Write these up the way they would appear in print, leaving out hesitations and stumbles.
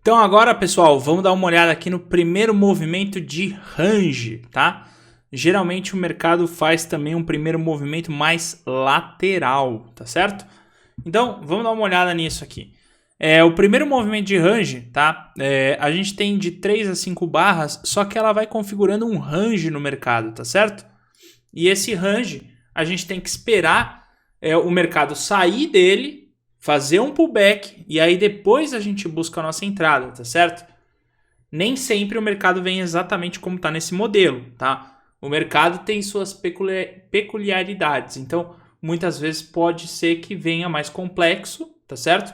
Então agora, pessoal, vamos dar uma olhada aqui no primeiro movimento de range, tá? Geralmente o mercado faz também um primeiro movimento mais lateral, tá certo? Então, vamos dar uma olhada nisso aqui. O primeiro movimento de range, tá? A gente tem de 3 a 5 barras, só que ela vai configurando um range no mercado, tá certo? E esse range, a gente tem que esperar o mercado sair dele, fazer um pullback e aí depois a gente busca a nossa entrada, tá certo? Nem sempre o mercado vem exatamente como está nesse modelo, tá? O mercado tem suas peculiaridades, então muitas vezes pode ser que venha mais complexo, tá certo?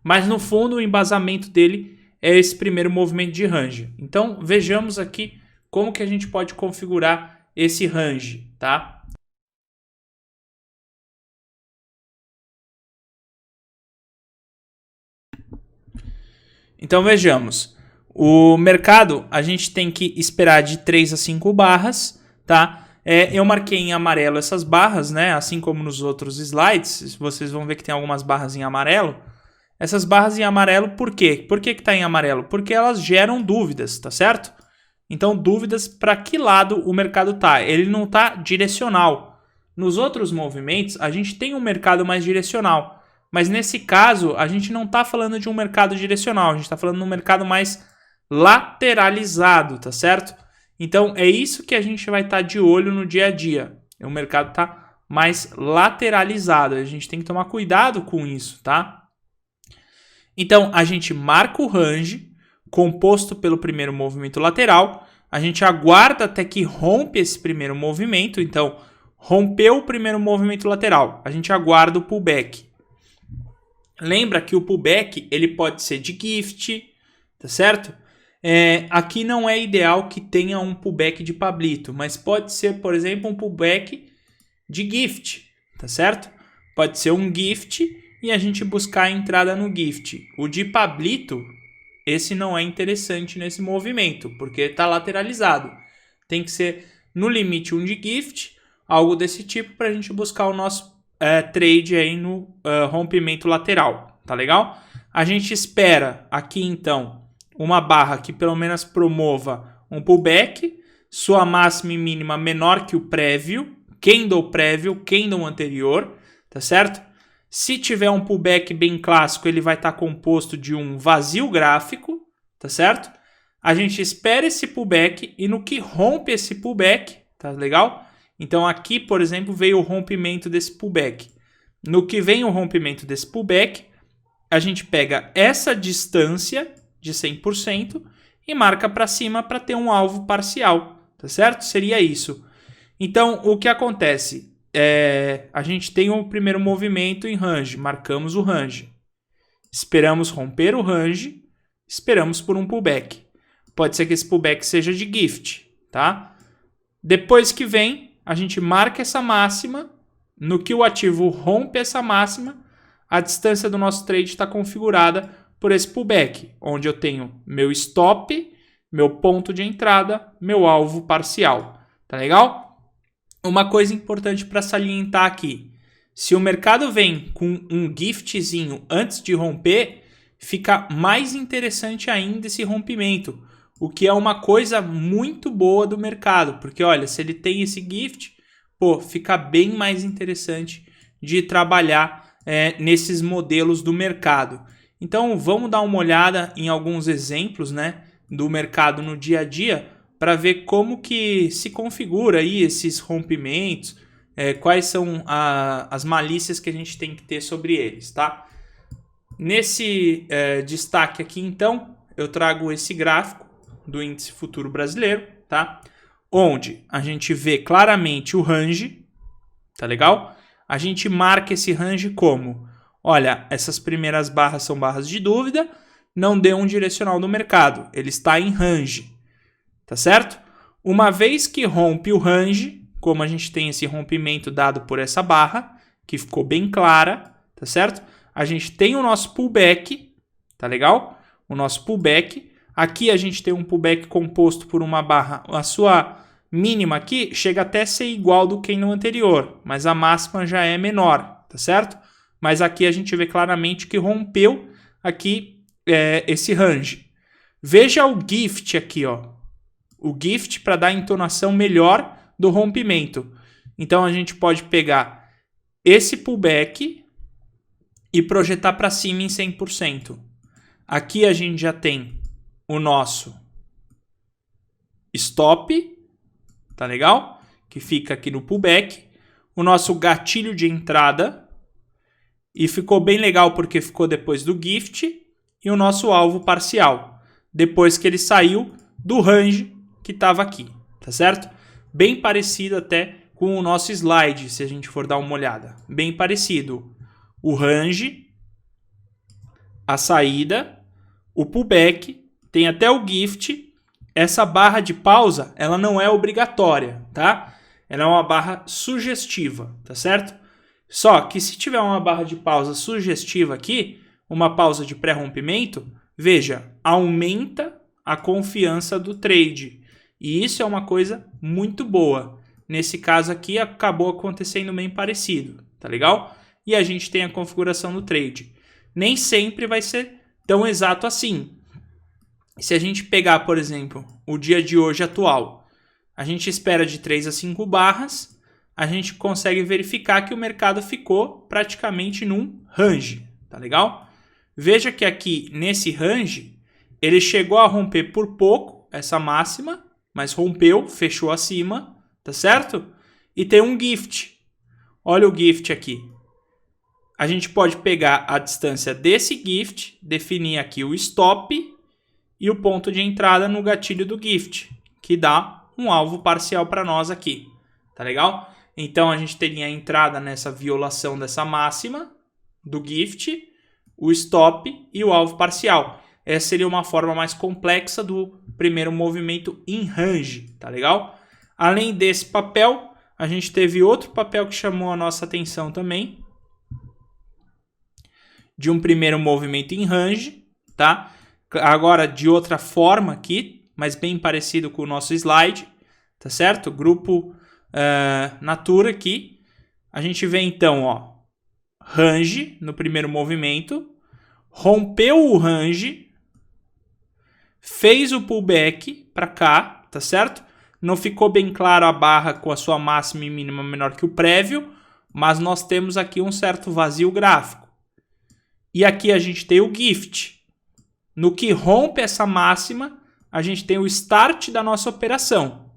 Mas no fundo o embasamento dele é esse primeiro movimento de range. Então vejamos aqui como que a gente pode configurar esse range, tá? Então vejamos, o mercado a gente tem que esperar de 3 a 5 barras, tá? Eu marquei em amarelo essas barras, né? Assim como nos outros slides, vocês vão ver que tem algumas barras em amarelo. Essas barras em amarelo, por quê? Por que está em amarelo? Porque elas geram dúvidas, tá certo? Então dúvidas para que lado o mercado tá. Ele não está direcional. Nos outros movimentos a gente tem um mercado mais direcional. Mas nesse caso, a gente não está falando de um mercado direcional, a gente está falando de um mercado mais lateralizado, tá certo? Então, é isso que a gente vai estar de olho no dia a dia. O mercado está mais lateralizado, a gente tem que tomar cuidado com isso, tá? Então, a gente marca o range, composto pelo primeiro movimento lateral, a gente aguarda até que rompe esse primeiro movimento, então, rompeu o primeiro movimento lateral, a gente aguarda o pullback. Lembra que o pullback ele pode ser de gift, tá certo? Aqui não é ideal que tenha um pullback de Pablito, mas pode ser, por exemplo, um pullback de gift, tá certo? Pode ser um gift e a gente buscar a entrada no gift. O de Pablito, esse não é interessante nesse movimento, porque está lateralizado. Tem que ser no limite um de gift, algo desse tipo, para a gente buscar o nosso trade aí no rompimento lateral, tá legal? A gente espera aqui então uma barra que pelo menos promova um pullback, sua máxima e mínima menor que o prévio, candle anterior, tá certo? Se tiver um pullback bem clássico, ele vai estar composto de um vazio gráfico, tá certo? A gente espera esse pullback e no que rompe esse pullback, tá legal? Então aqui, por exemplo, veio o rompimento desse pullback. No que vem o rompimento desse pullback, a gente pega essa distância de 100% e marca para cima para ter um alvo parcial, tá certo? Seria isso. Então, o que acontece? A gente tem o primeiro movimento em range, marcamos o range. Esperamos romper o range, esperamos por um pullback. Pode ser que esse pullback seja de gift, tá? Depois que vem, a gente marca essa máxima, no que o ativo rompe essa máxima, a distância do nosso trade está configurada por esse pullback, onde eu tenho meu stop, meu ponto de entrada, meu alvo parcial. Tá legal? Uma coisa importante para salientar aqui, se o mercado vem com um giftzinho antes de romper, fica mais interessante ainda esse rompimento, o que é uma coisa muito boa do mercado, porque olha, se ele tem esse gift, fica bem mais interessante de trabalhar nesses modelos do mercado. Então vamos dar uma olhada em alguns exemplos, né, do mercado no dia a dia para ver como que se configura aí esses rompimentos, quais são as malícias que a gente tem que ter sobre eles, tá? Nesse destaque aqui, então, eu trago esse gráfico do índice futuro brasileiro, tá? Onde a gente vê claramente o range, tá legal? A gente marca esse range como, olha, essas primeiras barras são barras de dúvida, não deu um direcional no mercado, ele está em range, tá certo? Uma vez que rompe o range, como a gente tem esse rompimento dado por essa barra, que ficou bem clara, tá certo? A gente tem o nosso pullback, tá legal? O nosso pullback. Aqui a gente tem um pullback composto por uma barra, a sua mínima aqui chega até a ser igual do que no anterior, mas a máxima já é menor, tá certo? Mas aqui a gente vê claramente que rompeu aqui esse range. Veja o GIFT aqui, ó. O GIFT para dar a entonação melhor do rompimento. Então a gente pode pegar esse pullback e projetar para cima em 100%. Aqui a gente já tem o nosso stop, tá legal? Que fica aqui no pullback. O nosso gatilho de entrada. E ficou bem legal porque ficou depois do GIFT. E o nosso alvo parcial. Depois que ele saiu do range que estava aqui, tá certo? Bem parecido até com o nosso slide, se a gente for dar uma olhada. Bem parecido. O range, a saída, o pullback, tem até o GIFT. Essa barra de pausa, ela não é obrigatória, tá? Ela é uma barra sugestiva, tá certo? Só que se tiver uma barra de pausa sugestiva aqui, uma pausa de pré-rompimento, veja, aumenta a confiança do trade. E isso é uma coisa muito boa. Nesse caso aqui, acabou acontecendo bem parecido, tá legal? E a gente tem a configuração do trade. Nem sempre vai ser tão exato assim. Se a gente pegar, por exemplo, o dia de hoje atual, a gente espera de 3 a 5 barras, a gente consegue verificar que o mercado ficou praticamente num range, tá legal? Veja que aqui nesse range, ele chegou a romper por pouco essa máxima, mas rompeu, fechou acima, tá certo? E tem um GIFT. Olha o GIFT aqui. A gente pode pegar a distância desse GIFT, definir aqui o stop e o ponto de entrada no gatilho do GIFT, que dá um alvo parcial para nós aqui, tá legal? Então a gente teria a entrada nessa violação dessa máxima do GIFT, o stop e o alvo parcial. Essa seria uma forma mais complexa do primeiro movimento em range, tá legal? Além desse papel, a gente teve outro papel que chamou a nossa atenção também, de um primeiro movimento em range, tá? Agora de outra forma aqui, mas bem parecido com o nosso slide, tá certo? Grupo Natura aqui. A gente vê então, ó, range no primeiro movimento, rompeu o range, fez o pullback para cá, tá certo? Não ficou bem claro a barra com a sua máxima e mínima menor que o prévio, mas nós temos aqui um certo vazio gráfico. E aqui a gente tem o GIFT. No que rompe essa máxima, a gente tem o start da nossa operação.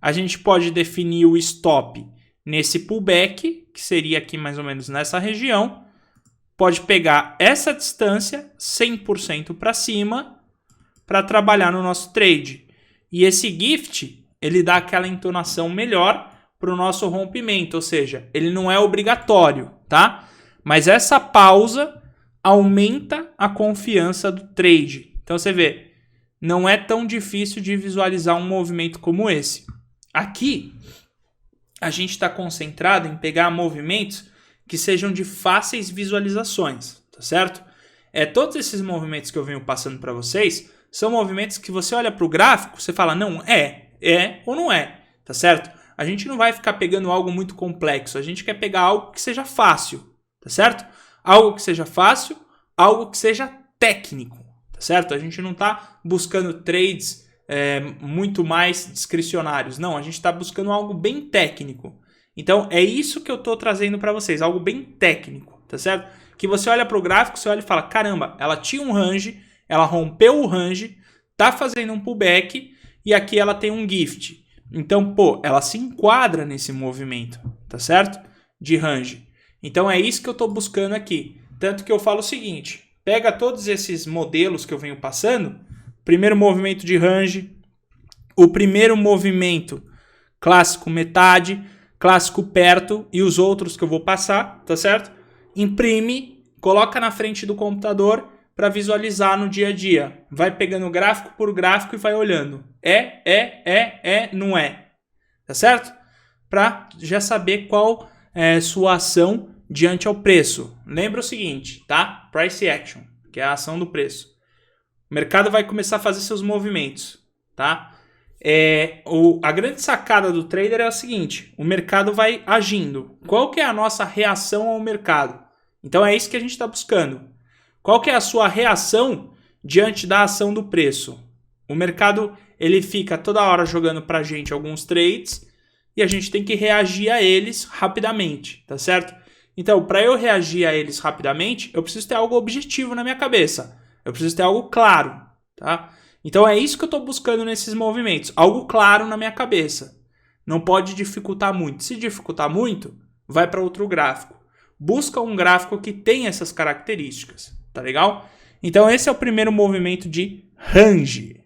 A gente pode definir o stop nesse pullback, que seria aqui mais ou menos nessa região. Pode pegar essa distância 100% para cima para trabalhar no nosso trade. E esse GIFT, ele dá aquela entonação melhor para o nosso rompimento, ou seja, ele não é obrigatório, tá? Mas essa pausa aumenta a confiança do trade. Então você vê, não é tão difícil de visualizar um movimento como esse. Aqui, a gente está concentrado em pegar movimentos que sejam de fáceis visualizações, tá certo? Todos esses movimentos que eu venho passando para vocês são movimentos que você olha para o gráfico, você fala, não, é ou não é, tá certo? A gente não vai ficar pegando algo muito complexo, a gente quer pegar algo que seja fácil, tá certo? Algo que seja fácil, algo que seja técnico, tá certo? A gente não está buscando trades muito mais discricionários. Não, a gente está buscando algo bem técnico. Então, é isso que eu estou trazendo para vocês, algo bem técnico, tá certo? Que você olha para o gráfico, você olha e fala, caramba, ela tinha um range, ela rompeu o range, tá fazendo um pullback e aqui ela tem um GIFT. Então, pô, ela se enquadra nesse movimento, tá certo? De range. Então é isso que eu estou buscando aqui. Tanto que eu falo o seguinte, pega todos esses modelos que eu venho passando, primeiro movimento de range, o primeiro movimento clássico metade, clássico perto e os outros que eu vou passar, tá certo? Imprime, coloca na frente do computador para visualizar no dia a dia. Vai pegando gráfico por gráfico e vai olhando. Não é. Tá certo? Para já saber qual é sua ação diante ao preço. Lembra o seguinte, tá? Price action, que é a ação do preço. O mercado vai começar a fazer seus movimentos, tá? A grande sacada do trader é o seguinte, o mercado vai agindo. Qual que é a nossa reação ao mercado? Então é isso que a gente está buscando. Qual que é a sua reação diante da ação do preço? O mercado, ele fica toda hora jogando pra gente alguns trades e a gente tem que reagir a eles rapidamente, tá certo? Então, para eu reagir a eles rapidamente, eu preciso ter algo objetivo na minha cabeça. Eu preciso ter algo claro, tá? Então, é isso que eu estou buscando nesses movimentos. Algo claro na minha cabeça. Não pode dificultar muito. Se dificultar muito, vai para outro gráfico. Busca um gráfico que tenha essas características, tá legal? Então, esse é o primeiro movimento de range.